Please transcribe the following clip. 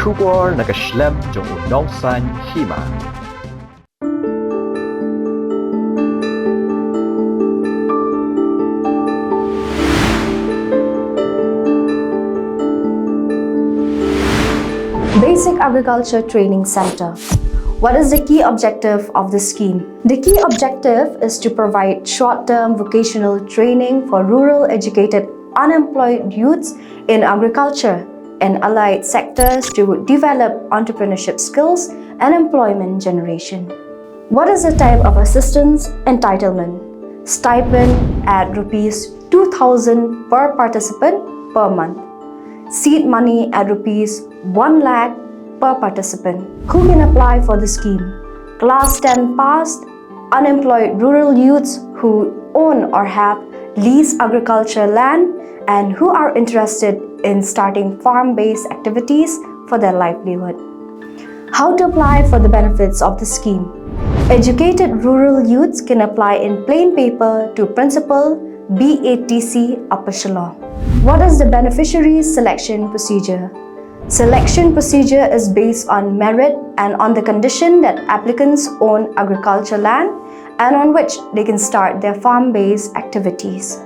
Kubor nakaslem jong Nongsaiñ Hima. Basic Agriculture Training Center. What is the key objective of the scheme? The key objective is to provide short-term vocational training for rural educated unemployed youths in agriculture and allied sectors to develop entrepreneurship skills and employment generation. What is the type of assistance entitlement? Stipend at Rs 2,000 per participant per month. Seed money at Rs 1 lakh per participant. Who can apply for the scheme? Class 10 passed, unemployed rural youths who own or have leased agriculture land and who are interested in starting farm-based activities for their livelihood. How to apply for the benefits of the scheme? Educated rural youths can apply in plain paper to Principal BATC Upper Shillong. What is the beneficiary selection procedure? Selection procedure is based on merit and on the condition that applicants own agriculture land and on which they can start their farm-based activities.